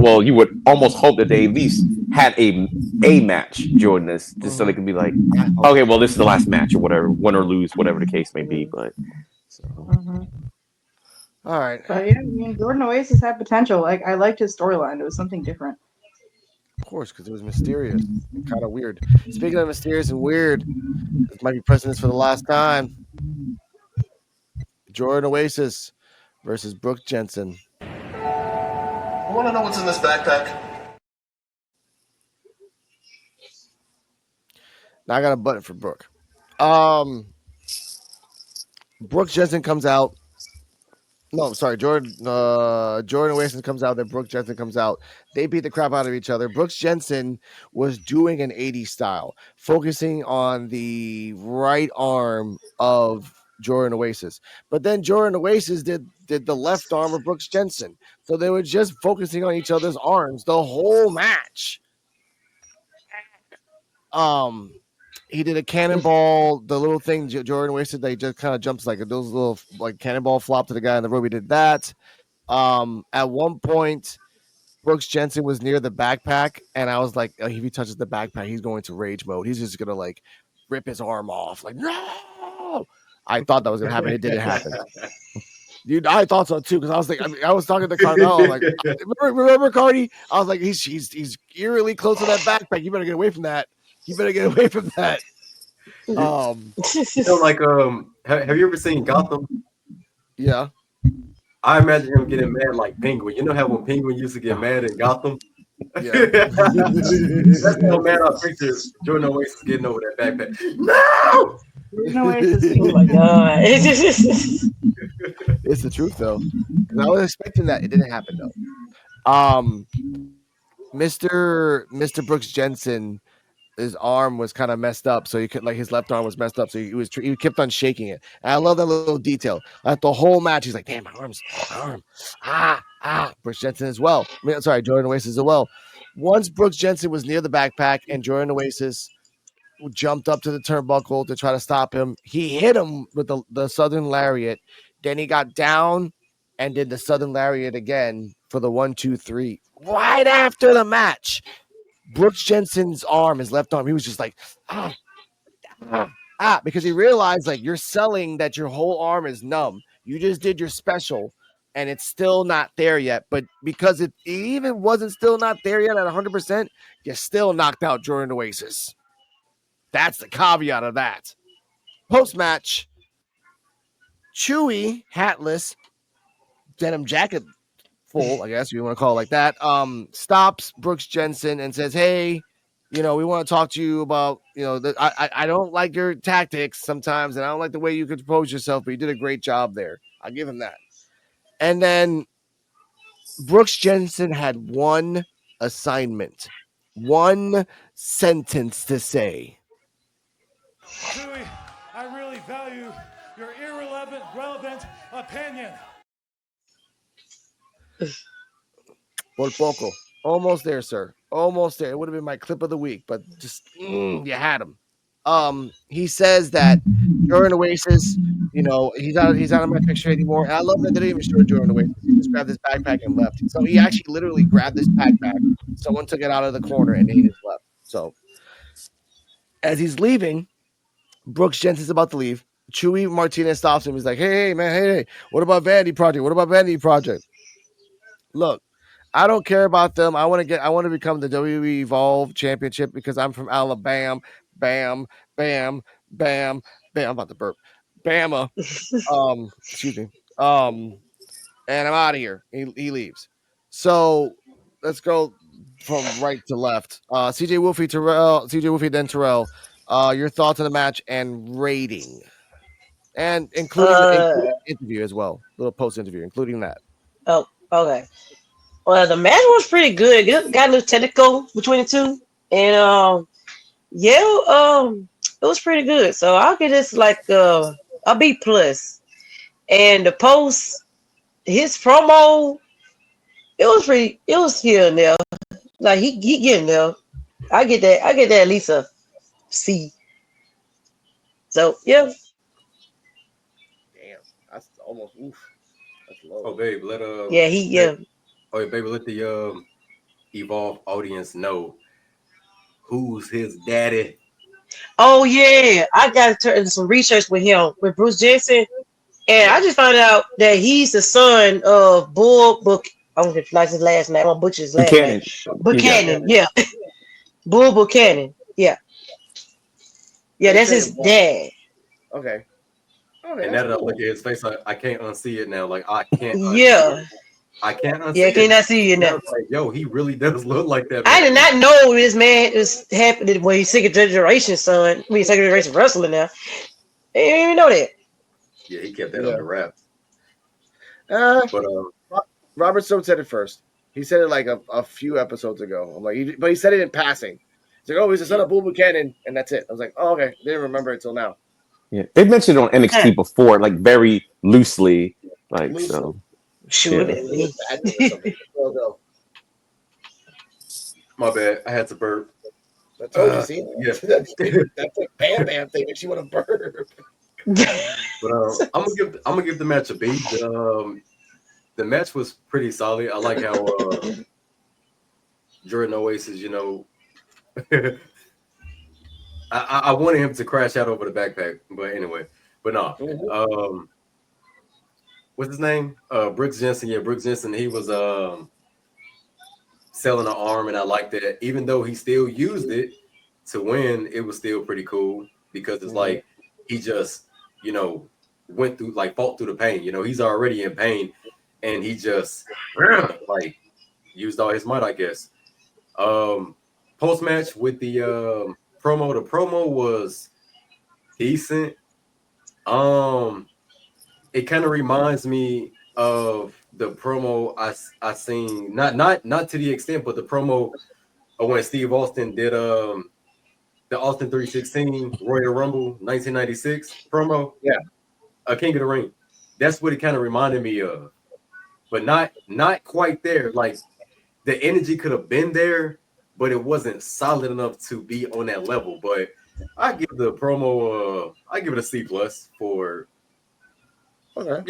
well, you would almost hope that they at least had a match during this, just so they could be like, okay, well, this is the last match or whatever, win or lose, whatever the case may be. But so. All right. But yeah, I mean, Jordan Oasis had potential. Like I liked his storyline. It was something different. Of course, because it was mysterious and kind of weird. Speaking of mysterious and weird, this might be precedence for the last time. Jordan Oasis versus Brooke Jensen. I want to know what's in this backpack. Now I got a button for Brooke. Brooke Jensen comes out. No, sorry, Jordan Oasis comes out, then Brooke Jensen comes out. They beat the crap out of each other. Brooke Jensen was doing an 80s style, focusing on the right arm of Jordan Oasis. But then Jordan Oasis did the left arm of Brooke Jensen. So they were just focusing on each other's arms the whole match. He did a cannonball, the little thing Jordan Oasis, they just kind of jumps like those little like cannonball flop to the guy in the rope. He did that. At one point, Brooks Jensen was near the backpack, and I was like, oh, if he touches the backpack, he's going to rage mode. He's just gonna like rip his arm off. Like, no! I thought that was gonna happen. It didn't happen. Dude, I thought so too, because I was like, I was talking to Carnell. I'm like, remember Cardi? I was like, he's eerily close to that backpack. You better get away from that. You better get away from that. You know, like have you ever seen Gotham? Yeah. I imagine him getting mad like Penguin. You know how when Penguin used to get mad in Gotham? Yeah. That's how mad I picture Jordan Oasis getting over that backpack. No! Jordan Oasis. Oh my god. It's the truth though. I was expecting that. It didn't happen though. Mr. Brooks Jensen, his arm was kind of messed up, so he could like his left arm was messed up, so he kept on shaking it. And I love that little detail. Like the whole match, he's like, "Damn, my arm." Brooks Jensen as well. I mean, sorry, Jordan Oasis as well. Once Brooks Jensen was near the backpack, and Jordan Oasis jumped up to the turnbuckle to try to stop him. He hit him with the Southern Lariat. Then he got down and did the Southern Lariat again for the 1, 2, 3. Right after the match, Brooks Jensen's arm, his left arm, he was just like, because he realized like you're selling that your whole arm is numb. You just did your special and it's still not there yet. But because it even wasn't still not there yet at 100%, you still knocked out Jordan Oasis. That's the caveat of that. Post-match, Chewy, hatless, denim jacket full, I guess you want to call it like that, stops Brooks Jensen and says, hey, we want to talk to you about, I don't like your tactics sometimes, and I don't like the way you compose yourself, but you did a great job there. I'll give him that. And then Brooks Jensen had one assignment, one sentence to say. Chewy, I really value your relevant opinion. Por poco. Almost there, sir. Almost there. It would have been my clip of the week, but just you had him. He says that Jordan Oasis, he's not in my picture anymore. And I love that they didn't even show Jordan Oasis. He just grabbed his backpack and left. So he actually literally grabbed this backpack. Someone took it out of the corner and he just left. So as he's leaving, Brooks Jensen's about to leave. Chewy Martinez stops him. He's like, hey, man, hey, what about Vanity Project? Look, I don't care about them. I want to become the WWE Evolve Championship because I'm from Alabama. Bam, bam, bam, bam. I'm about to burp. Bama. Excuse me. And I'm out of here. He leaves. So let's go from right to left. CJ Wolfie, then Terrell. Your thoughts on the match and rating, and including the interview as well, little post interview, including that. Oh, okay. Well, the match was pretty good. It got a little technical between the two, and it was pretty good. So I'll give this like a B plus. And the post, his promo, it was here and there. Like he getting there. I get that at least a C. So yeah. Damn, that's almost oof. That's low. Oh babe, let Yeah, Oh, baby, let Evolve audience know who's his daddy. Oh yeah, I got to do some research with him with Bruce Jensen, and I just found out that he's the son of Bull Book. I'm gonna pronounce his last name. I'm gonna butcher his last name. Buchanan. You got it. Buchanan, yeah, Bull Buchanan, yeah, They that's say his dad. Okay. And now that I look at his face, I can't unsee it now. Like I can't Yeah, I can't unsee yeah, it. can I see you And I now? was like, yo, he really does look like that. I man. did not know this man was happening when he's second generation son. I mean, second generation wrestler now. I didn't even know that. Yeah, he kept that Yeah. under wraps. Uh, But Robert Stone said it first. He said it like a few episodes ago. I'm like, but he said it in passing. He's like, oh, he's the son of Bull Buchanan, and that's it. I was like, oh, okay. Didn't remember it till now. Yeah, they've mentioned it on NXT before, like very loosely, like so. Should Yeah. it be? my bad, I had to burp. I told you, see? Yeah. That's a Bam Bam thing. Makes you want to burp. But I'm gonna give the match a B. The match was pretty solid. I like how Jordan Oasis, you know, I wanted him to crash out over the backpack, but anyway, but no. What's his name? Brooks Jensen. Yeah, Brooks Jensen. He was selling an arm, and I like that. Even though he still used it to win, it was still pretty cool because it's like he just, you know, went through, like, fought through the pain. You know, he's already in pain, and he just like used all his might, I guess. Post match with the promo. The promo was decent. It kind of reminds me of the promo I seen, not to the extent, but the promo when Steve Austin did the Austin 316 Royal Rumble 1996 promo. Yeah, King of the Ring. That's what it kind of reminded me of, but not quite there. Like the energy could have been there, but it wasn't solid enough to be on that level. But I give the promo I give it a C plus for. Okay.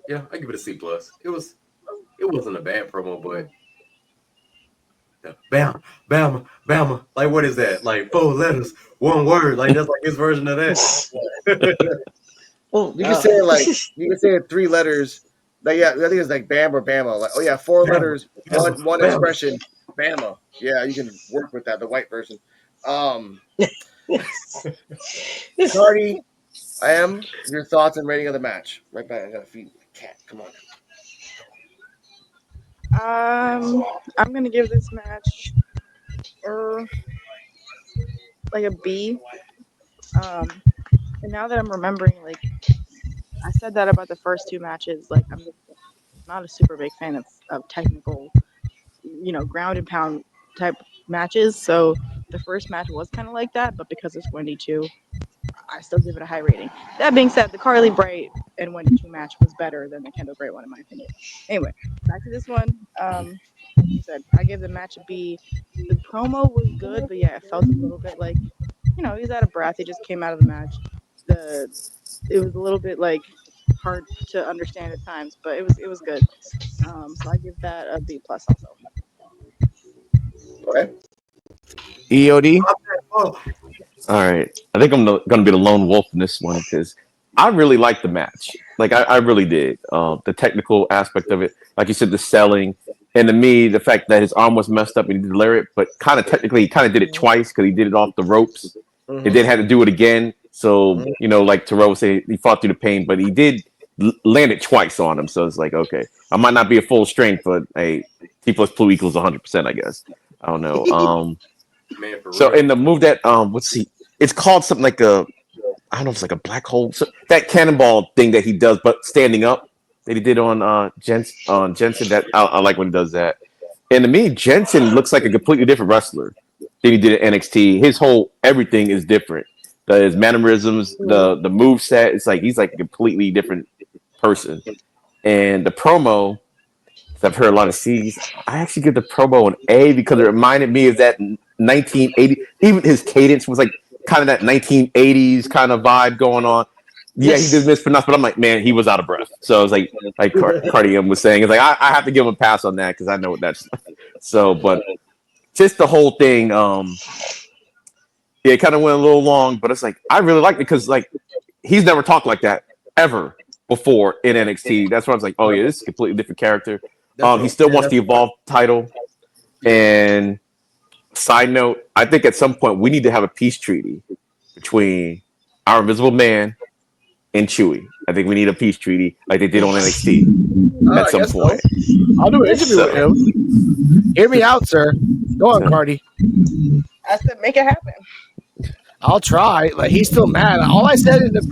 Yeah, I give it a C plus. It wasn't a bad promo, but bam, bam, bam. Like, what is that? Like 4 letters, 1 word. Like that's like his version of that. Oh, You can say it like you can say it 3 letters. Like, yeah, I think it's like Bam or Bama. Like, oh yeah, 4 Bama, letters, Bama, one Bama. expression, Bama. Yeah, you can work with that. The white version. Cardi, I am your thoughts and rating of the match. Right back. I gotta feed the cat. Come on. I'm gonna give this match like a B. And now that I'm remembering, like I said that about the first 2 matches, like I'm not a super big fan of technical, ground and pound type matches. So the first match was kind of like that, but because it's Wendy 2, I still give it a high rating. That being said, the Carly Bright and Wendy 2 match was better than the Kendall Gray one, in my opinion. Anyway, back to this one. Like you said, I give the match a B. The promo was good, but yeah, it felt a little bit like, he's out of breath. He just came out of the match. It was a little bit like hard to understand at times, but it was good. So I give that a B plus also. Okay. EOD. Oh, All right, I think I'm going to be the lone wolf in this one because I really liked the match. Like I really did. The technical aspect of it, like you said, the selling, and to me, the fact that his arm was messed up and he did the lariat, but kind of technically, he kind of did it twice because he did it off the ropes. He then had to do it again. So like Terrell was saying, he fought through the pain, but he did land it twice on him. So it's like, okay, I might not be at full strength, but hey, T plus 2 equals 100%, I guess. I don't know. man, for So real. in the move that it's called something like I don't know if it's like a black hole. So that cannonball thing that he does, but standing up that he did on Jensen. That I like when he does that. And to me, Jensen looks like a completely different wrestler than he did at NXT. His whole everything is different. His mannerisms, the move set. It's like he's like a completely different person. And the promo, I've heard a lot of C's. I actually give the promo an A because it reminded me of that 1980. Even his cadence was like kind of that 1980s kind of vibe going on. Yeah, he did mispronounce, but I'm like, man, he was out of breath. So I was like Cardi was saying, it's like I have to give him a pass on that because I know what that's like. So, but just the whole thing. Yeah, it kind of went a little long, but it's like I really like it because like he's never talked like that ever before in NXT. That's why I was like, oh yeah, this is a completely different character. He still wants the Evolve title. And side note, I think at some point we need to have a peace treaty between our Invisible Man and Chewie. I think we need a peace treaty like they did on NXT at some point. So. I'll do an interview with him. Hear me out, sir. Go on, Cardi. I said, make it happen. I'll try. Like he's still mad. All I said in the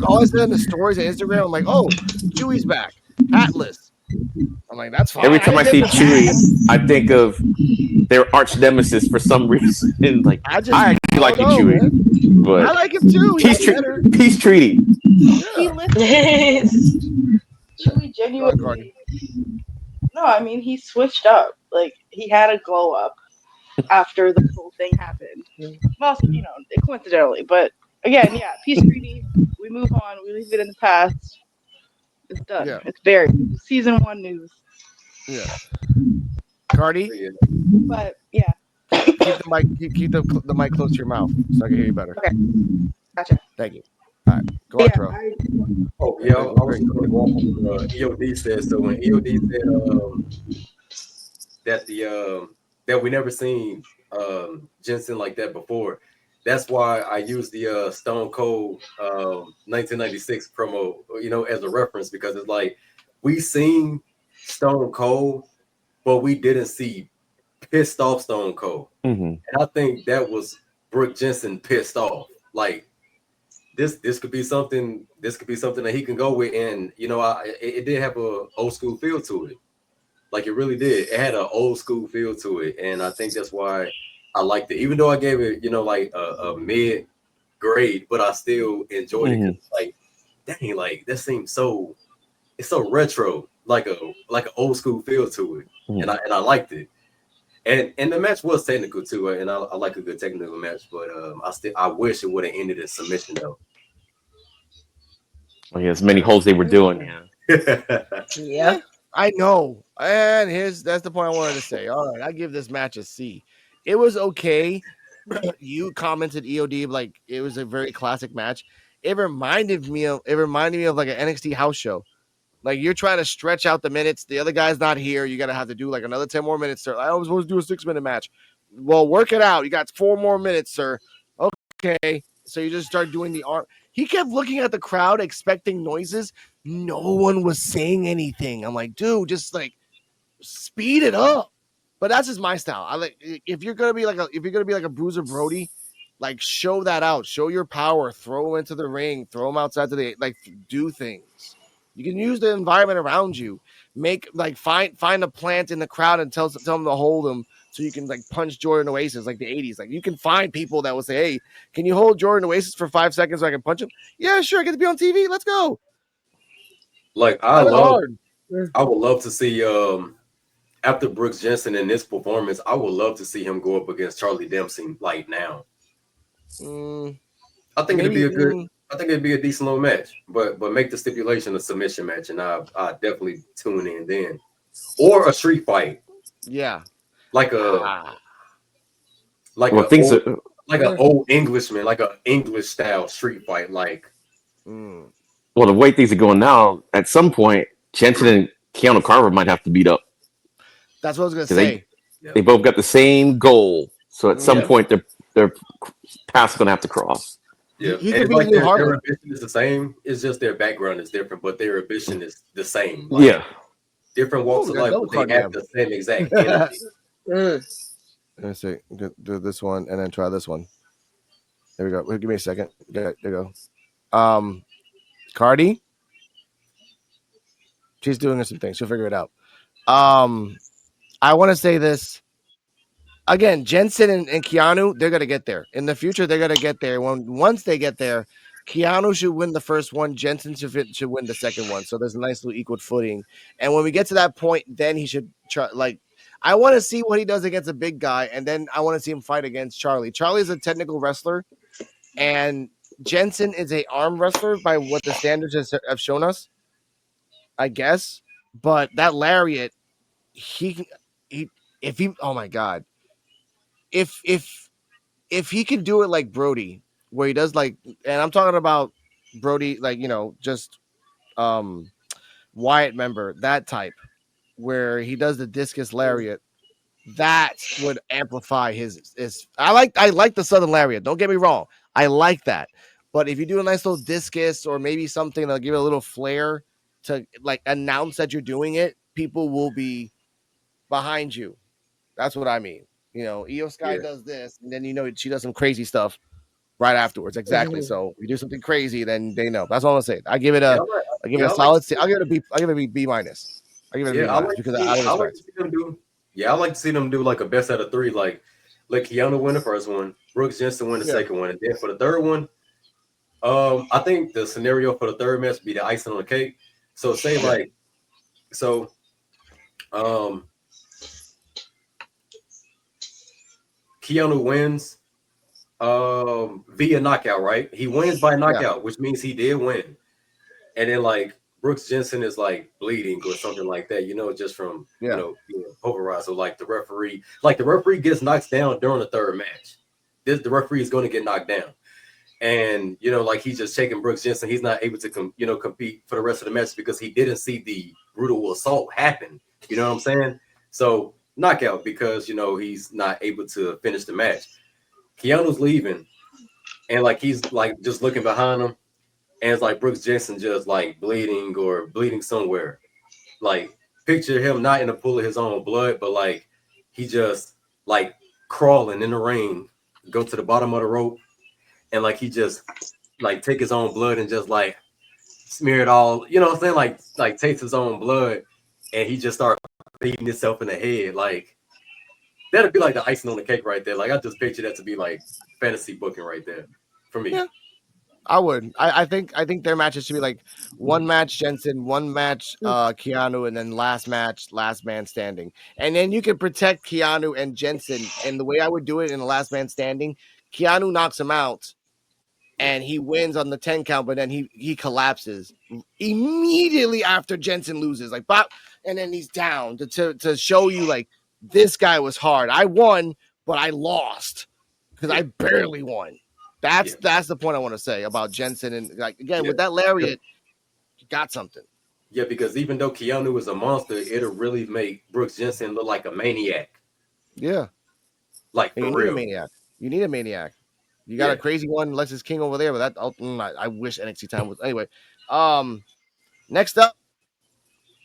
stories on Instagram, I'm like, oh, Chewie's back, hatless. I'm like, that's fine. Every time I see Chewie, I think of their arch nemesis for some reason. Like I actually like you, Chewie, man. But I like him too. Peace treaty. He lifted. Chewie genuinely. No, I mean he switched up. Like he had a glow up after the whole thing happened. Well, coincidentally, but again, yeah, peace treaty. We move on. We leave it in the past. It's done. Yeah. It's buried. Season 1 news. Yeah. Cardi. But yeah. Keep the mic close to your mouth so I can hear you better. Okay. Gotcha. Thank you. All right. Go on, Terrell. I was going to go off of what EOD said. So when EOD said that we never seen Jensen like that before, that's why I used the Stone Cold 1996 promo, as a reference, because it's like we seen Stone Cold, but we didn't see pissed off Stone Cold. Mm-hmm. And I think that was Brooke Jensen pissed off. Like this could be something. This could be something that he can go with, and it did have a old school feel to it. Like it really did. It had an old school feel to it, and I think that's why I liked it. Even though I gave it, like a mid grade, but I still enjoyed it. 'Cause like, dang, like that seems it's so retro, like an old school feel to it, and I liked it. And the match was technical too, and I like a good technical match, but I wish it would have ended in submission though. Oh yeah, as many holes they were doing. Yeah. I know. And that's the point I wanted to say. All right, I give this match a C. It was okay. You commented EOD like it was a very classic match. It reminded me of like an NXT house show. Like you're trying to stretch out the minutes. The other guy's not here. You gotta have to do like another 10 more minutes, sir. I was supposed to do a 6-minute match. Well, work it out. You got 4 more minutes, sir. Okay. So you just start doing the arm. He kept looking at the crowd, expecting noises. No one was saying anything. I'm like, dude, just like speed it up. But that's just my style. I like if you're gonna be like a Bruiser Brody, like show that out. Show your power. Throw him into the ring. Throw him outside to the do things. You can use the environment around you. Find a plant in the crowd and tell them to hold them so you can like punch Jordan Oasis like the 80s. Like you can find people that will say, hey, can you hold Jordan Oasis for 5 seconds so I can punch him? Yeah, sure. I get to be on TV. Let's go. Like I would love to see after Brooks Jensen in this performance, I would love to see him go up against Charlie Dempsey like now. I think it'd be a decent little match, but make the stipulation a submission match, and I definitely tune in then, or a street fight. Yeah, like an old Englishman, like an English style street fight. Like, well, the way things are going now, at some point, Jensen and Keanu Carver might have to beat up. That's what I was gonna say. They both got the same goal, so at some point, their paths are gonna have to cross. Yeah, and like their ambition is the same. It's just their background is different, but their ambition is the same. Like, different walks of life, but they have the same exact energy. Let's see. Do this one and then try this one. There we go. Give me a second. There you go. Cardi. She's doing some things. She'll figure it out. I want to say this. Again, Jensen and Keanu, they're going to get there. In the future, they're going to get there. Once they get there, Keanu should win the first one. Jensen should win the second one. So there's a nice little equal footing. And when we get to that point, then he should try. Like, I want to see what he does against a big guy, and then I want to see him fight against Charlie. Charlie is a technical wrestler, and Jensen is a arm wrestler by what the standards have shown us, I guess. But that lariat, oh my God. if he can do it like Brody, where he does like, and I'm talking about Brody, like just Wyatt member, that type, where he does the discus lariat, that would amplify his. I like the Southern lariat. Don't get me wrong, I like that. But if you do a nice little discus or maybe something that'll give it a little flair to like announce that you're doing it, people will be behind you. That's what I mean. Io Sky Yeah. does this, and then she does some crazy stuff right afterwards. Exactly. So if you do something crazy, then they know. That's all I'm saying. I give it Yeah, a I give it a I like to solid see C. I'll give it a B. I'll give it a B minus. I give it a B I minus like to because see out of I like to respect. see them do I like to see them do like a best out of three, like let Keanu win the first one, Brooks Jensen win the Yeah. second one, and then for the third one, I think the scenario for the third match would be the icing on the cake. So say like so Keanu wins via knockout, right? He wins by knockout, which means he did win. And then like Brooks Jensen is like bleeding or something like that, just from being pulverized. So like the referee gets knocked down during the third match. The referee is going to get knocked down. And like he's just taking Brooks Jensen. He's not able to compete for the rest of the match because he didn't see the brutal assault happen. You know what I'm saying? So knockout because he's not able to finish the match. Keanu's leaving, and like he's like just looking behind him, and it's like Brooks Jensen just like bleeding somewhere. Like picture him not in a pool of his own blood, but like he just like crawling in the rain, go to the bottom of the rope, and like he just like take his own blood and just like smear it all, you know what I'm saying? Like takes his own blood and he just start beating himself in the head. Like that'd be like the icing on the cake right there. Like I just picture that to be like fantasy booking right there for me. Yeah. I would. I think their matches should be like one match Jensen, one match Keanu, and then last match last man standing. And then you can protect Keanu and Jensen. And the way I would do it in the last man standing, Keanu knocks him out and he wins on the 10 count, but then he collapses immediately after Jensen loses. Like bop, and then he's down to show you like this guy was hard. I won, but I lost because I barely won. That's the point I want to say about Jensen. And like again, with that lariat, you got something. Yeah, because even though Keanu is a monster, it'll really make Brooks Jensen look like a maniac. Yeah. Like for you real. You need a maniac. You got a crazy one, Lexus King over there, but that I wish NXT time was anyway. Next up,